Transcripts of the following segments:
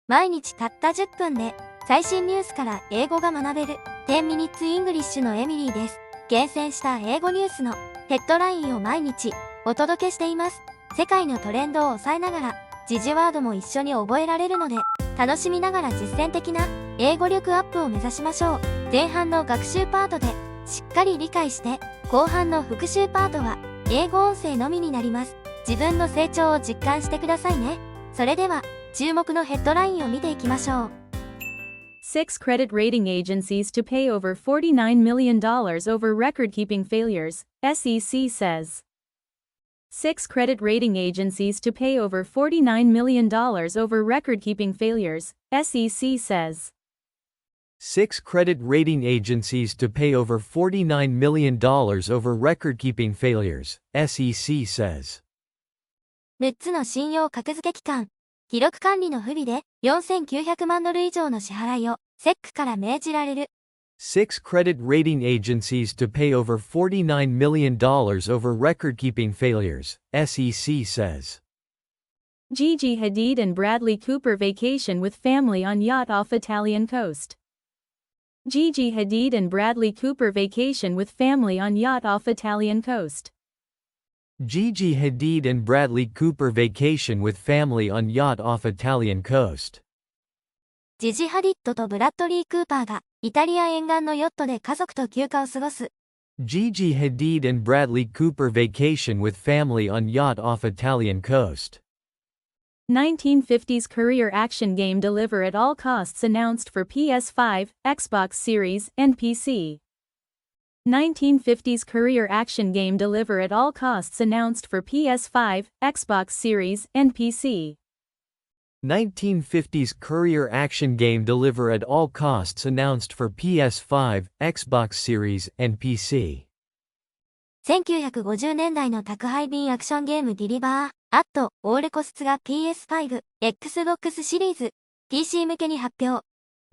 毎日たった10分で最新ニュースから英語が学べる10 minutes English のエミリーです。厳選した英語ニュースのヘッドラインを毎日お届けしています。世界のトレンドを抑えながら時事ワードも一緒に覚えられるので、楽しみながら実践的な英語力アップを目指しましょう。前半の学習パートでしっかり理解して、後半の復習パートは英語音声のみになります。自分の成長を実感してくださいね。それでは注目のヘッドラインを見ていきましょう。Six credit rating agencies to pay over $49 million over record-keeping failures, SEC says. Six credit rating agencies to pay over $49 million over record-keeping failures, SEC says. Six credit rating agencies to pay over $49 million over record-keeping failures, SEC says. 6つの信用格付け機関、記録管理の不備で$4900万以上の支払いをSECから命じられる。Six credit rating agencies to pay over $49 million over record-keeping failures, SEC says. Gigi Hadid and Bradley Cooper vacation with family on yacht off Italian coast. Gigi Hadid and Bradley Cooper vacation with family on yacht off Italian coast. Gigi Hadid and Bradley Cooper vacation with family on yacht off Italian coast. ジジ・ハディッドとブラッドリー・クーパーがイタリア沿岸のヨットで家族と休暇を過ごす。Gigi Hadid and Bradley Cooper vacation with family on yacht off Italian coast. 1950s career action game deliver at all costs announced for PS5, Xbox Series, and PC. 1950s career action game deliver at all costs announced for PS5, Xbox Series, and PC. 1950s career action game deliver at all costs announced for PS5, Xbox Series, and PC. 1950年代の宅配便アクションゲームディリバー、アット、オールコスツが PS5、Xbox シリーズ、PC 向けに発表。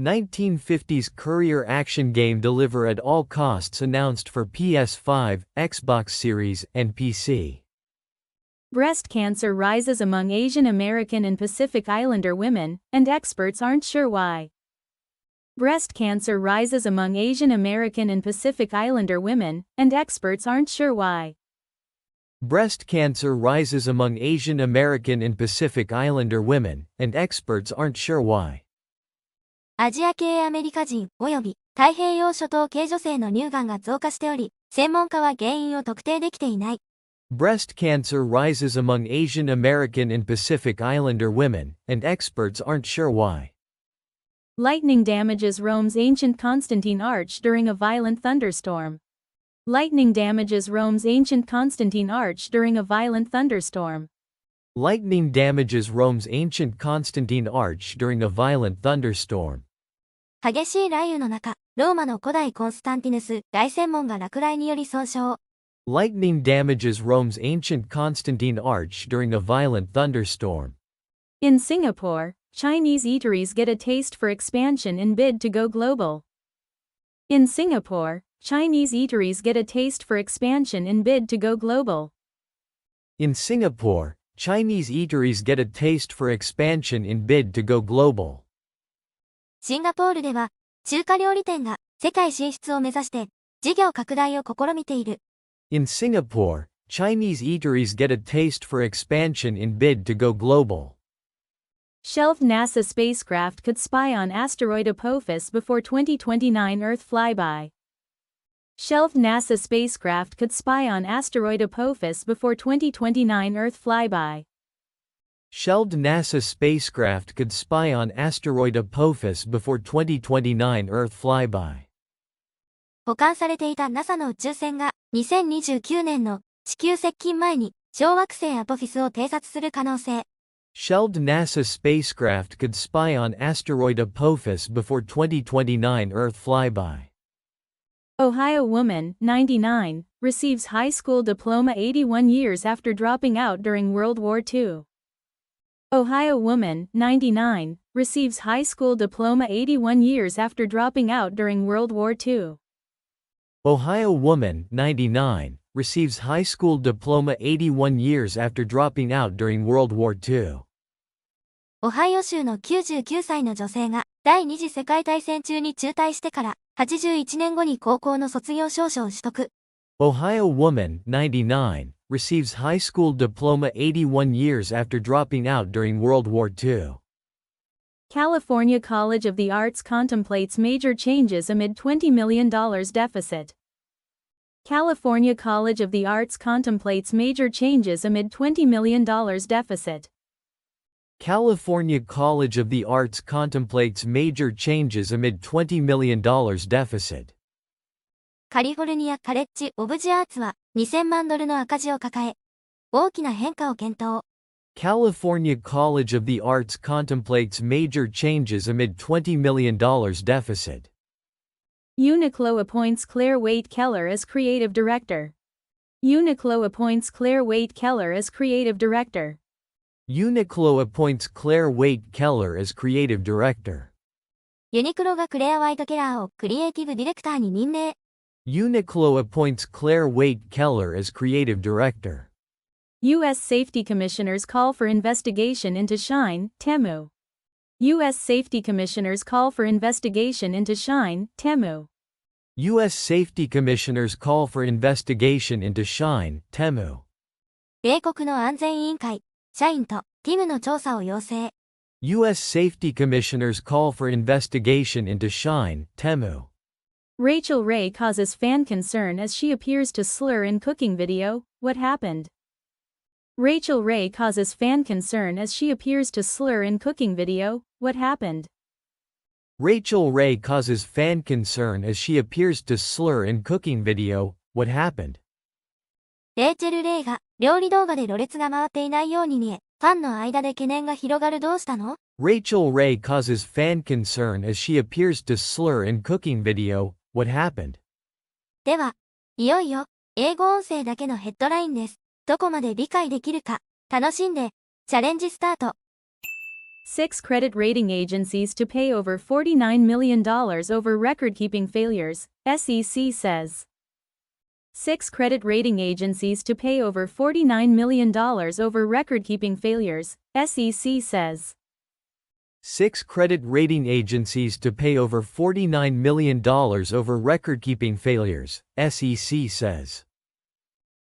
1950s career action game deliver at all costs announced for PS5, Xbox Series, and PC. Breast cancer rises among Asian American and Pacific Islander women, and experts aren't sure why. Breast cancer rises among Asian American and Pacific Islander women, and experts aren't sure why. Breast cancer rises among Asian American and Pacific Islander women, and experts aren't sure why. アジア系アメリカ人及び太平洋諸島系女性の乳がんが増加しており、専門家は原因を特定できていない。Breast cancer rises among Asian American and Pacific Islander women, and experts aren't sure why. Lightning damages Rome's ancient Constantine Arch during a violent thunderstorm. Lightning damages Rome's ancient Constantine Arch during a violent thunderstorm. Lightning damages Rome's ancient Constantine Arch during a violent thunderstorm. 激しい雷雨の中、ローマの古代コンスタンティヌス大仙門が落雷により損傷。Lightning damages Rome's ancient Constantine Arch during a violent thunderstorm. In Singapore, Chinese eateries get a taste for expansion in bid to go global. In Singapore, Chinese eateries get a taste for expansion in bid to go global. In Singapore, Chinese eateries get a taste for expansion in bid to go global. シンガポールでは、中華料理店が世界進出を目指して事業拡大を試みている。In Singapore, Chinese eateries get a taste for expansion in bid to go global. Shelved NASA spacecraft could spy on asteroid Apophis before 2029 Earth flyby. Shelved NASA spacecraft could spy on asteroid Apophis before 2029 Earth flyby. Shelved NASA spacecraft could spy on asteroid Apophis before 2029 Earth flyby. 保管されていた NASA の宇宙船が2029年の地球接近前に小惑星アポフィスを偵察する可能性。Shelved NASA spacecraft could spy on asteroid Apophis before 2029 Earth flyby. Ohio woman, 99, receives high school diploma 81 years after dropping out during World War II. Ohio woman, 99, receives high school diploma 81 years after dropping out during World War II. Ohio woman, 99, receives high school diploma 81 years after dropping out during World War II. オハイオ州の99歳の女性が第二次世界大戦中に中退してから81年後に高校の卒業証書を取得。Ohio woman, 99, receives high school diploma 81 years after dropping out during World War II. California College of the Arts contemplates major changes amid $20 million deficit. California College of the Arts contemplates major changes amid $20 million deficit. California College of the Arts contemplates major changes amid $20 million deficit. カリフォルニアカレッジ・オブ・ジ・アーツは2000万ドルの赤字を抱え、大きな変化を検討。California College of the Arts contemplates major changes amid $20 million deficit. Uniqlo appoints Claire Waite Keller as creative director. Uniqlo appoints Claire Waite Keller as creative director. Uniqlo appoints Claire Waite Keller as creative director. ユニクロがクレア・ワイト・ケラーをクリエイティブディレクターに任命。Uniqlo appoints Claire Waite Keller as creative director. U.S. Safety Commissioners call for investigation into Shine, Temu. U.S. Safety Commissioners call for investigation into Shine, Temu. U.S. Safety Commissioners call for investigation into Shine, Temu. 米国の安全委員会、社員とティムの調査を要請。U.S. Safety Commissioners call for investigation into Shine, Temu. Rachel Ray causes fan concern as she appears to slur in cooking video. What happened? Rachel Ray causes fan concern as she appears to slur in cooking video. What happened? Rachel Ray causes fan concern as she appears to slur in cooking video. What happened? レイチェル・レイが料理動画でろれつが回っていないように見え、ファンの間で懸念が広がる。どうしたの？ Rachel Ray causes fan concern as she appears to slur in cooking video. What happened? では、いよいよ英語音声だけのヘッドラインです。どこまで理解できるか、楽しんで、チャレンジスタート。6 credit rating agencies to pay over $49 million over record-keeping failures, SEC says. 6 credit rating agencies to pay over $49 million over record-keeping failures, SEC says. 6 credit rating agencies to pay over $49 million over record-keeping failures, SEC says.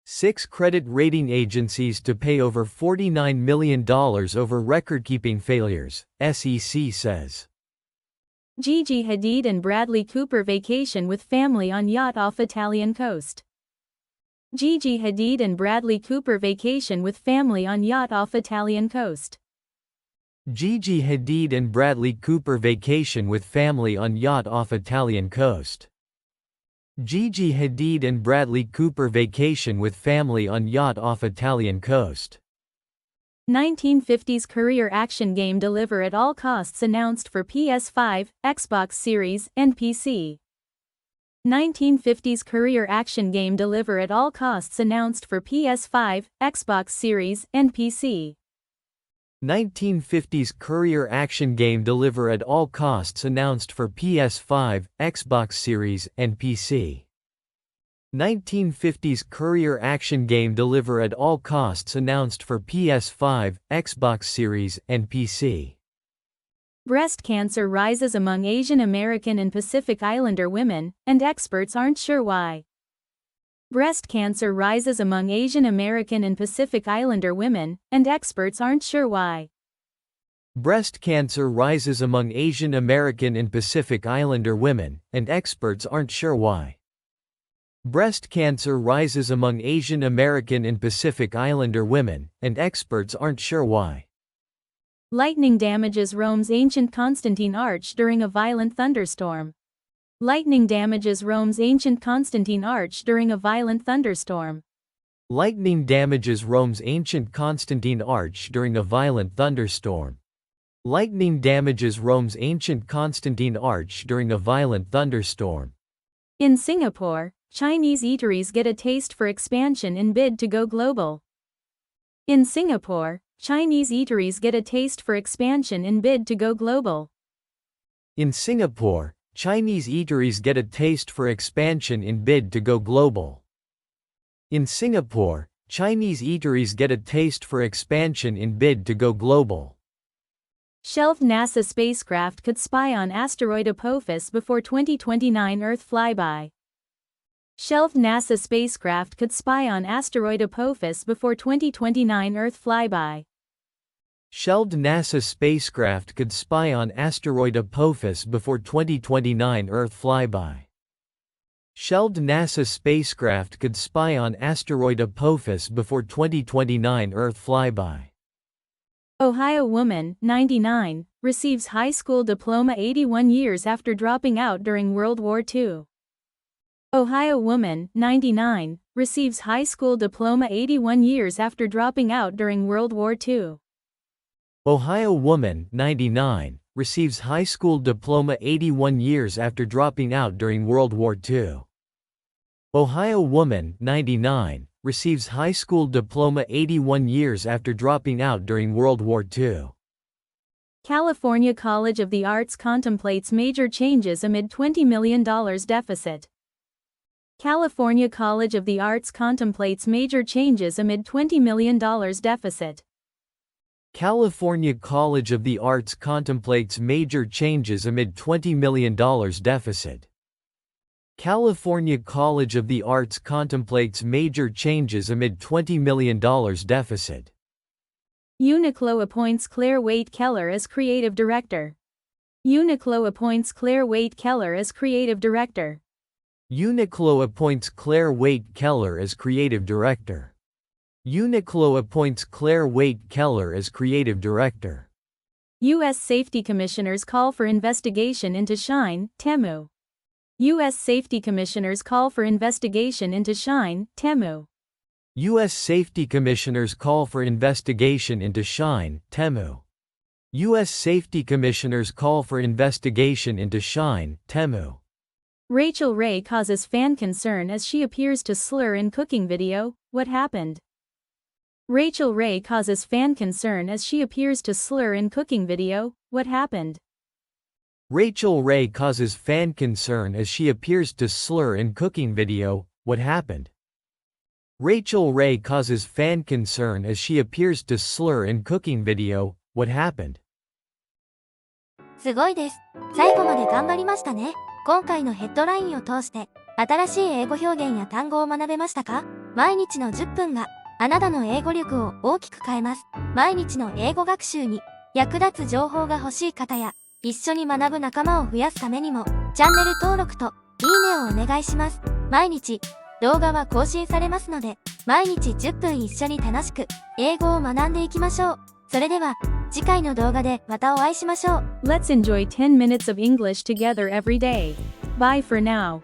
6 credit rating agencies to pay over $49 million over record-keeping failures, SEC says. Gigi Hadid and Bradley Cooper vacation with family on yacht off Italian coast. Gigi Hadid and Bradley Cooper vacation with family on yacht off Italian coast. Gigi Hadid and Bradley Cooper vacation with family on yacht off Italian coast. Gigi Hadid and Bradley Cooper vacation with family on yacht off Italian coast. 1950s career action game deliver at all costs announced for PS5, Xbox Series, and PC. 1950s career action game deliver at all costs announced for PS5, Xbox Series, and PC. 1950s career action game deliver at all costs announced for PS5, Xbox Series, and PC. 1950s career action game deliver at all costs announced for PS5, Xbox Series, and PC. Breast cancer rises among Asian American and Pacific Islander women, and experts aren't sure why. Breast cancer rises among Asian American and Pacific Islander women, and experts aren't sure why. Breast cancer rises among Asian American and Pacific Islander women, and experts aren't sure why. Breast cancer rises among Asian American and Pacific Islander women, and experts aren't sure why. Lightning damages Rome's ancient Constantine Arch during a violent thunderstorm. Lightning damages Rome's ancient Constantine Arch during a violent thunderstorm. Lightning damages Rome's ancient Constantine Arch during a violent thunderstorm. Lightning damages Rome's ancient Constantine Arch during a violent thunderstorm. In Singapore, Chinese eateries get a taste for expansion in bid to go global. In Singapore, Chinese eateries get a taste for expansion in bid to go global. In Singapore, Chinese eateries get a taste for expansion in bid to go global. In Singapore, Chinese eateries get a taste for expansion in bid to go global. Shelved NASA spacecraft could spy on asteroid Apophis before 2029 Earth flyby. Shelved NASA spacecraft could spy on asteroid Apophis before 2029 Earth flyby. Shelved NASA spacecraft could spy on asteroid Apophis before 2029 Earth flyby. Shelved NASA spacecraft could spy on asteroid Apophis before 2029 Earth flyby. Ohio woman, 99, receives high school diploma 81 years after dropping out during World War II. Ohio woman, 99, receives high school diploma 81 years after dropping out during World War II. Ohio woman, 99, receives high school diploma 81 years after dropping out during World War II. Ohio woman, 99, receives high school diploma 81 years after dropping out during World War II. California College of the Arts contemplates major changes amid $20 million deficit. California College of the Arts contemplates major changes amid $20 million deficit. California College of the Arts contemplates major changes amid $20 million deficit. California College of the Arts contemplates major changes amid $20 million deficit. Uniqlo appoints Claire Waite Keller as creative director. Uniqlo appoints Claire Waite Keller as creative director. Uniqlo appoints Claire Waite Keller as creative director. Uniqlo appoints Claire Waite Keller as creative director. U.S. Safety Commissioners call for investigation into Shine, Temu. U.S. Safety Commissioners call for investigation into Shine, Temu. U.S. Safety Commissioners call for investigation into Shine, Temu. U.S. Safety Commissioners call for investigation into Shine, Temu. Rachel Ray causes fan concern as she appears to slur in cooking video. What happened? Rachel Ray causes fan concern as she appears to slur in cooking video. What happened? Rachel Ray causes fan concern as she appears to slur in cooking video. What happened? Rachel Ray causes fan concern as she appears to slur in cooking video. What happened? すごいです。最後まで頑張りましたね。今回のヘッドラインを通して、新しい英語表現や単語を学べましたか？毎日の10分が、あなたの英語力を大きく変えます。毎日の英語学習に役立つ情報が欲しい方や、一緒に学ぶ仲間を増やすためにも、チャンネル登録といいねをお願いします。毎日、動画は更新されますので、毎日10分一緒に楽しく、英語を学んでいきましょう。それでは、次回の動画でまたお会いしましょう。Let's enjoy 10 minutes of English together every day. Bye for now.